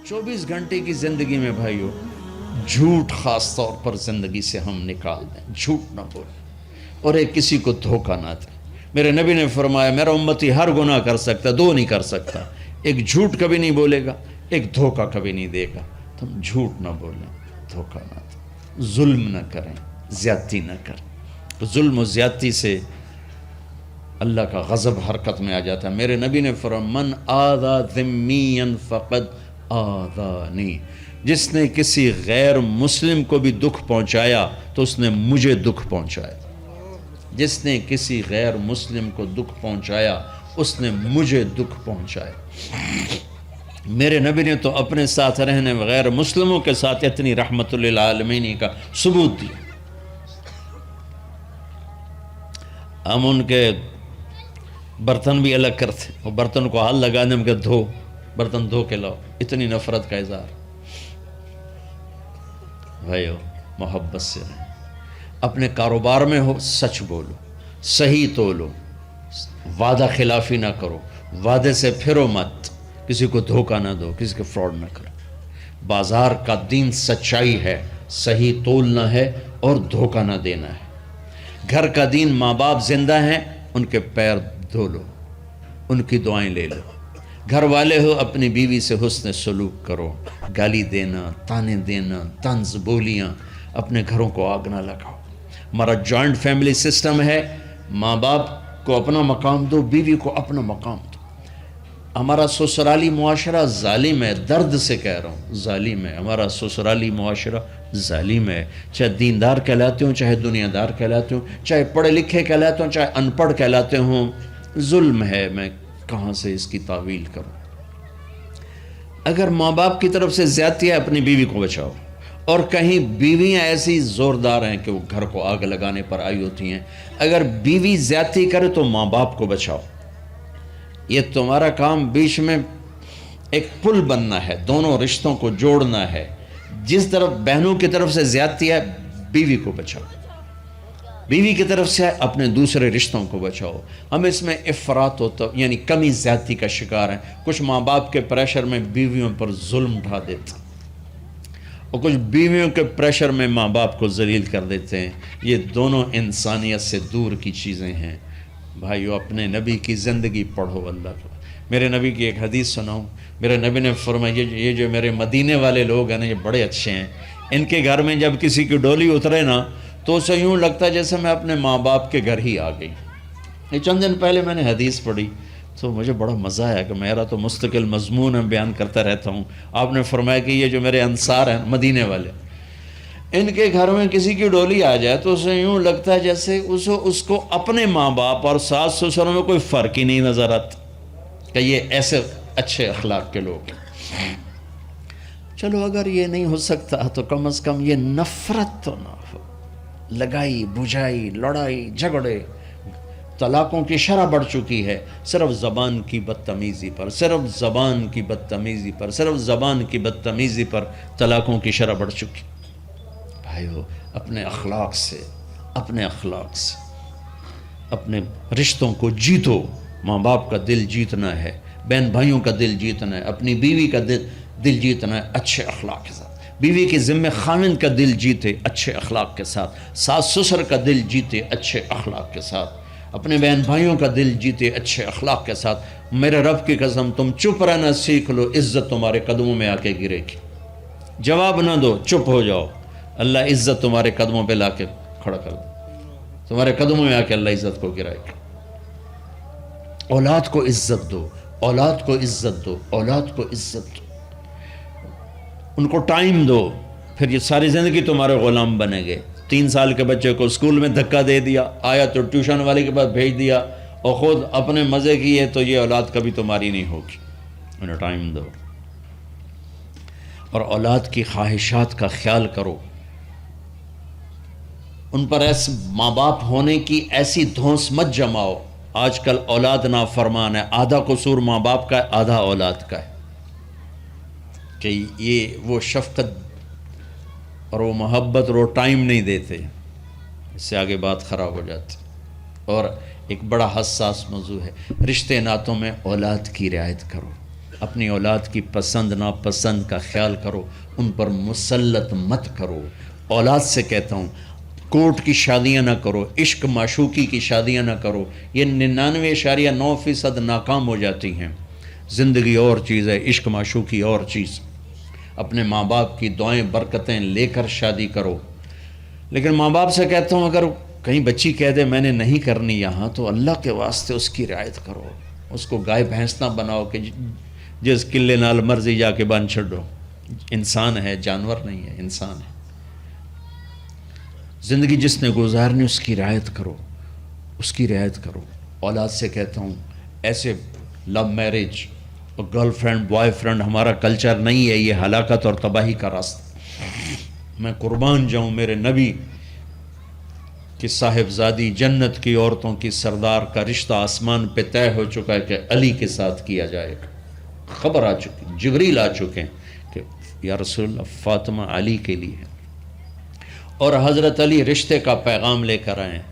24 گھنٹے کی زندگی میں بھائیو جھوٹ خاص طور پر زندگی سے ہم نکال دیں، جھوٹ نہ بولیں اور ایک کسی کو دھوکہ نہ دیں۔ میرے نبی نے فرمایا میرا امتی ہر گناہ کر سکتا، دو نہیں کر سکتا، ایک جھوٹ کبھی نہیں بولے گا، ایک دھوکہ کبھی نہیں دے گا۔ تم جھوٹ نہ بولیں، دھوکہ نہ دیں، ظلم نہ کریں، زیادتی نہ کریں۔ تو ظلم و زیادتی سے اللہ کا غضب حرکت میں آ جاتا ہے۔ میرے نبی نے فرمایا من آذا ذمیا فقد آذانی، جس نے کسی غیر مسلم کو بھی دکھ پہنچایا تو اس نے مجھے دکھ پہنچایا، جس نے کسی غیر مسلم کو دکھ پہنچایا اس نے مجھے دکھ پہنچایا۔ میرے نبی نے تو اپنے ساتھ رہنے غیر مسلموں کے ساتھ اتنی رحمت للعالمین کا ثبوت دیا۔ ہم ان کے برتن بھی الگ کرتے، وہ برتن کو ہاتھ لگانے میں کہ دھو، برتن دھو کے لاؤ، اتنی نفرت کا اظہار۔ بھائیو محبت سے رہیں، اپنے کاروبار میں ہو سچ بولو، صحیح تولو، وعدہ خلافی نہ کرو، وعدے سے پھرو مت، کسی کو دھوکہ نہ دو، کسی کو فراڈ نہ کرو۔ بازار کا دین سچائی ہے، صحیح تولنا ہے اور دھوکہ نہ دینا ہے۔ گھر کا دین ماں باپ زندہ ہیں، ان کے پیر دھو لو، ان کی دعائیں لے لو۔ گھر والے ہو اپنی بیوی سے حسن سلوک کرو، گالی دینا، تانے دینا، طنز بولیاں، اپنے گھروں کو آگ نہ لگاؤ۔ ہمارا جوائنٹ فیملی سسٹم ہے، ماں باپ کو اپنا مقام دو، بیوی کو اپنا مقام دو۔ ہمارا سسرالی معاشرہ ظالم ہے، درد سے کہہ رہا ہوں، ظالم ہے ہمارا سسرالی معاشرہ، ظالم ہے، چاہے دیندار کہلاتے ہوں، چاہے دنیا دار کہلاتے ہوں، چاہے پڑھے لکھے کہلاتے ہوں، چاہے ان پڑھ کہلاتے ہوں، ظلم ہے۔ میں کہاں سے اس کی تعویل کروں؟ اگر ماں باپ کی طرف سے زیادتی ہے اپنی بیوی کو بچاؤ، اور کہیں بیویاں ایسی زوردار ہیں کہ وہ گھر کو آگ لگانے پر آئی ہوتی ہیں، اگر بیوی زیادتی کرے تو ماں باپ کو بچاؤ۔ یہ تمہارا کام بیچ میں ایک پل بننا ہے، دونوں رشتوں کو جوڑنا ہے۔ جس طرف بہنوں کی طرف سے زیادتی ہے بیوی کو بچاؤ، بیوی کی طرف سے اپنے دوسرے رشتوں کو بچاؤ۔ ہم اس میں افراط ہوتا یعنی کمی زیادتی کا شکار ہیں۔ کچھ ماں باپ کے پریشر میں بیویوں پر ظلم ڈھا دیتے ہیں، اور کچھ بیویوں کے پریشر میں ماں باپ کو ذلیل کر دیتے ہیں۔ یہ دونوں انسانیت سے دور کی چیزیں ہیں۔ بھائیو اپنے نبی کی زندگی پڑھو اللہ کو۔ میرے نبی کی ایک حدیث سناؤں، میرے نبی نے فرمایا یہ جو میرے مدینے والے لوگ ہیں نا، یہ بڑے اچھے ہیں۔ ان کے گھر میں جب کسی کی ڈولی اترے نا تو اسے یوں لگتا ہے جیسے میں اپنے ماں باپ کے گھر ہی آ گئی۔ یہ چند دن پہلے میں نے حدیث پڑھی تو مجھے بڑا مزہ آیا کہ میرا تو مستقل مضمون ہے، بیان کرتا رہتا ہوں۔ آپ نے فرمایا کہ یہ جو میرے انصار ہیں مدینے والے، ان کے گھر میں کسی کی ڈولی آ جائے تو اسے یوں لگتا ہے جیسے اس کو اپنے ماں باپ اور ساس سسروں میں کوئی فرق ہی نہیں نظر آتا، کہ یہ ایسے اچھے اخلاق کے لوگ ہیں۔ چلو اگر یہ نہیں ہو سکتا تو کم از کم یہ نفرت تو نہ ہو، لگائی بجھائی، لڑائی جھگڑے، طلاقوں کی شرح بڑھ چکی ہے صرف زبان کی بدتمیزی پر، صرف زبان کی بدتمیزی پر، صرف زبان کی بدتمیزی پر طلاقوں کی شرح بڑھ چکی۔ بھائیو اپنے اخلاق سے، اپنے اخلاق سے اپنے رشتوں کو جیتو۔ ماں باپ کا دل جیتنا ہے، بہن بھائیوں کا دل جیتنا ہے، اپنی بیوی کا دل جیتنا ہے اچھے اخلاق کے ساتھ۔ بیوی کے ذمہ خاوند کا دل جیتے اچھے اخلاق کے ساتھ، ساس سسر کا دل جیتے اچھے اخلاق کے ساتھ، اپنے بہن بھائیوں کا دل جیتے اچھے اخلاق کے ساتھ۔ میرے رب کی قسم تم چپ رہنا سیکھ لو، عزت تمہارے قدموں میں آ کے گرے گی۔ جواب نہ دو، چپ ہو جاؤ، اللہ عزت تمہارے قدموں پہ لا کے کھڑا کر دو، تمہارے قدموں میں آ کے اللہ عزت کو گرائے گا۔ اولاد کو عزت دو، اولاد کو عزت دو، اولاد کو عزت دو، ان کو ٹائم دو، پھر یہ ساری زندگی تمہارے غلام بنیں گے۔ 3 سال کے بچے کو اسکول میں دھکا دے دیا، آیا تو ٹیوشن والے کے پاس بھیج دیا، اور خود اپنے مزے کیے، تو یہ اولاد کبھی تمہاری نہیں ہوگی۔ انہیں ٹائم دو، اور اولاد کی خواہشات کا خیال کرو۔ ان پر ایسے ماں باپ ہونے کی ایسی دھونس مت جماؤ۔ آج کل اولاد نافرمان ہے، آدھا قصور ماں باپ کا ہے، آدھا اولاد کا ہے، کہ یہ وہ شفقت اور وہ محبت اور وہ ٹائم نہیں دیتے، اس سے آگے بات خراب ہو جاتی۔ اور ایک بڑا حساس موضوع ہے، رشتے ناتوں میں اولاد کی رعایت کرو۔ اپنی اولاد کی پسند ناپسند کا خیال کرو، ان پر مسلط مت کرو۔ اولاد سے کہتا ہوں کورٹ کی شادیاں نہ کرو، عشق معشوقی کی شادیاں نہ کرو، یہ 99.9% ناکام ہو جاتی ہیں۔ زندگی اور چیز ہے، عشق معشوقی اور چیز۔ اپنے ماں باپ کی دعائیں برکتیں لے کر شادی کرو۔ لیکن ماں باپ سے کہتا ہوں اگر کہیں بچی کہہ دے میں نے نہیں کرنی یہاں، تو اللہ کے واسطے اس کی رعایت کرو، اس کو گائے بھینس نہ بناؤ کہ جس قلے نال مرضی جا کے بن چھڈو۔ انسان ہے، جانور نہیں ہے، انسان ہے۔ زندگی جس نے گزارنی اس کی رعایت کرو، اس کی رعایت کرو۔ اولاد سے کہتا ہوں ایسے لو میرج اور گرل فرینڈ بوائے فرینڈ ہمارا کلچر نہیں ہے، یہ ہلاکت اور تباہی کا راستہ۔ میں قربان جاؤں میرے نبی کہ صاحبزادی جنت کی عورتوں کی سردار کا رشتہ آسمان پہ طے ہو چکا ہے کہ علی کے ساتھ کیا جائے گا۔ خبر آ چکی، جبریل آ چکے ہیں کہ یا رسول اللہ فاطمہ علی کے لیے ہے، اور حضرت علی رشتے کا پیغام لے کر آئے ہیں،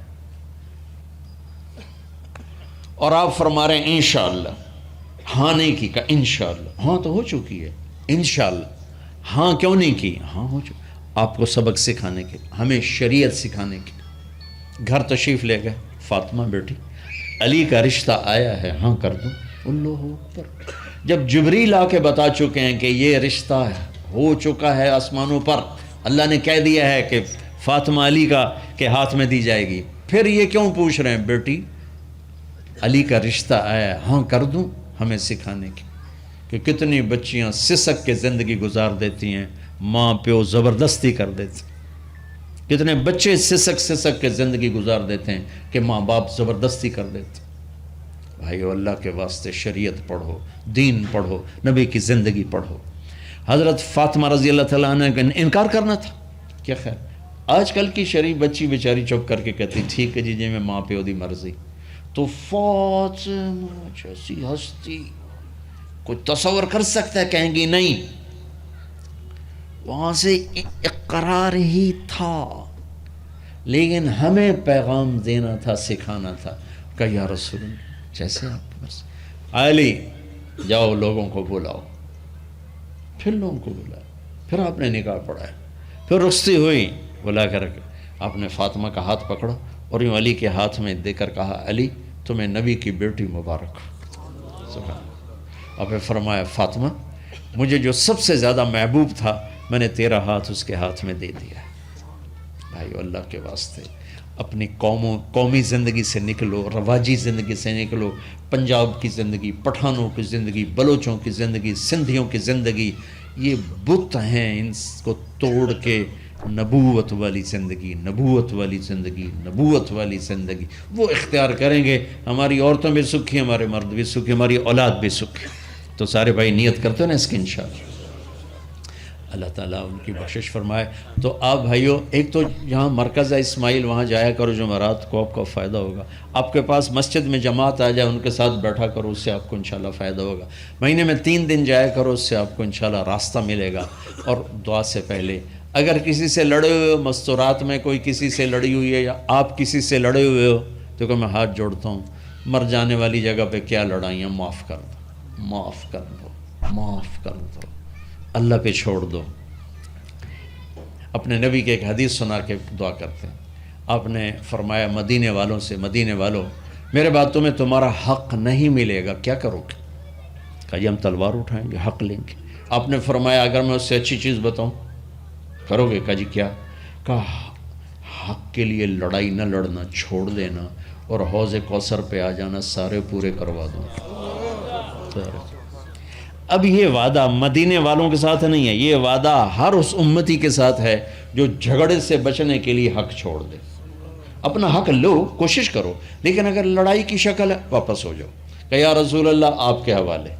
اور آپ فرما رہے ہیں انشاءاللہ۔ ہاں نہیں کی کہا انشاءاللہ، ہاں تو ہو چکی ہے، انشاءاللہ ہاں کیوں نہیں کی، ہاں ہو چکی۔ آپ کو سبق سکھانے کے، ہمیں شریعت سکھانے کے۔ گھر تشریف لے گئے، فاطمہ بیٹی علی کا رشتہ آیا ہے، ہاں کر دوں۔ اللہ اکبر۔ جب جبریل آ کے بتا چکے ہیں کہ یہ رشتہ ہو چکا ہے آسمانوں پر، اللہ نے کہہ دیا ہے کہ فاطمہ علی کا کے ہاتھ میں دی جائے گی، پھر یہ کیوں پوچھ رہے ہیں بیٹی علی کا رشتہ آیا ہے، ہاں کر دوں؟ ہمیں سکھانے کی کہ کتنی بچیاں سسک کے زندگی گزار دیتی ہیں، ماں پیو زبردستی کر دیتے، کتنے بچے سسک کے زندگی گزار دیتے ہیں کہ ماں باپ زبردستی کر دیتے۔ بھائیو اللہ کے واسطے شریعت پڑھو، دین پڑھو، نبی کی زندگی پڑھو۔ حضرت فاطمہ رضی اللہ تعالیٰ عنہ کا انکار کرنا تھا، کیا خیر آج کل کی شریف بچی بیچاری چپ کر کے کہتی ٹھیک ہے جی میں ماں پیو دی مرضی۔ تو فاطمہ جیسی ہستی کوئی تصور کر سکتا ہے؟ کہیں گی نہیں، وہاں سے اقرار ہی تھا، لیکن ہمیں پیغام دینا تھا، سکھانا تھا کہ یا رسول اللہ جیسے آپ کی مرضی۔ علی جاؤ لوگوں کو بلاؤ، پھر لوگوں کو بلایا، پھر آپ نے نکاح پڑھایا، پھر رخصتی ہوئی، بلا کر آپ نے فاطمہ کا ہاتھ پکڑا اور یوں علی کے ہاتھ میں دے کر کہا علی تمہیں نبی کی بیٹی مبارک۔ سبحان اللہ۔ اور پھر فرمایا فاطمہ مجھے جو سب سے زیادہ محبوب تھا میں نے تیرا ہاتھ اس کے ہاتھ میں دے دیا۔ بھائیو اللہ کے واسطے اپنی قومی زندگی سے نکلو، رواجی زندگی سے نکلو، پنجاب کی زندگی، پٹھانوں کی زندگی، بلوچوں کی زندگی، سندھیوں کی زندگی، یہ بت ہیں، ان کو توڑ کے نبوت والی زندگی، نبوت والی زندگی، نبوت والی زندگی وہ اختیار کریں گے، ہماری عورتوں بھی سکھی، ہمارے مرد بھی سکھی، ہماری اولاد بھی سکھی۔ تو سارے بھائی نیت کرتے ہیں نا اس کی انشاءاللہ، اللہ تعالیٰ ان کی بخشش فرمائے۔ تو آپ بھائیو ایک تو یہاں مرکز ہے اسماعیل، وہاں جایا کرو جمعرات کو، آپ کو فائدہ ہوگا۔ آپ کے پاس مسجد میں جماعت آ جائے ان کے ساتھ بیٹھا کرو، اس سے آپ کو انشاءاللہ فائدہ ہوگا۔ مہینے میں 3 دن جایا کرو، اس سے آپ کو انشاءاللہ راستہ ملے گا۔ اور دعا سے پہلے اگر کسی سے لڑے ہوئے ہو، مستورات میں کوئی کسی سے لڑی ہوئی ہے یا آپ کسی سے لڑے ہوئے ہو، تو کہ میں ہاتھ جوڑتا ہوں، مر جانے والی جگہ پہ کیا لڑائیاں، معاف کر دو، معاف کر دو، معاف کر دو، اللہ پہ چھوڑ دو۔ اپنے نبی کے ایک حدیث سنا کے دعا کرتے ہیں، آپ نے فرمایا مدینے والوں سے، مدینے والوں میرے بعد تمہیں تمہارا حق نہیں ملے گا، کیا کرو گے؟ کہا جی ہم تلوار اٹھائیں گے، حق لیں گے۔ آپ نے فرمایا اگر میں اس سے اچھی چیز بتاؤں کرو گے؟ کہا جی کیا؟ کہا حق کے لیے لڑائی نہ لڑنا، چھوڑ دینا، اور حوض کوثر پہ آ جانا، سارے پورے کروا دوں۔ اب یہ وعدہ مدینے والوں کے ساتھ نہیں ہے، یہ وعدہ ہر اس امتی کے ساتھ ہے جو جھگڑے سے بچنے کے لیے حق چھوڑ دے۔ اپنا حق لو، کوشش کرو، لیکن اگر لڑائی کی شکل ہے واپس ہو جاؤ کہ یا رسول اللہ آپ کے حوالے۔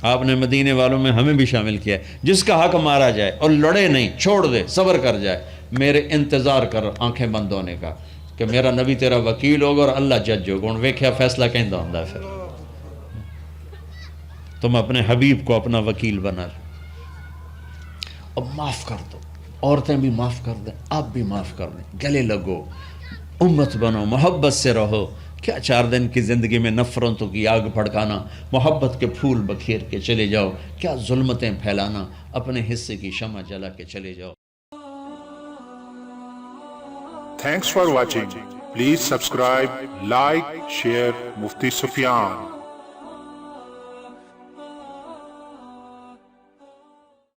آپ نے مدینے والوں میں ہمیں بھی شامل کیا ہے، جس کا حق مارا جائے اور لڑے نہیں، چھوڑ دے، صبر کر جائے، میرے انتظار کر آنکھیں بند ہونے کا کہ میرا نبی تیرا وکیل ہوگا اور اللہ جج ہوگا، ان ویکھیا فیصلہ کہندہ ہوندا ہے۔ پھر تم اپنے حبیب کو اپنا وکیل بنا لو۔ اب معاف کر دو، عورتیں بھی معاف کر دیں، آپ بھی معاف کر دیں، گلے لگو، امت بنو، محبت سے رہو، کیا 4 دن کی زندگی میں نفرتوں کی آگ بھڑکانا، محبت کے پھول بکھیر کے چلے جاؤ، کیا ظلمتیں پھیلانا، اپنے حصے کی شمع جلا کے چلے جاؤ۔ Thanks for watching. Please subscribe, like, share Mufti Sufyan.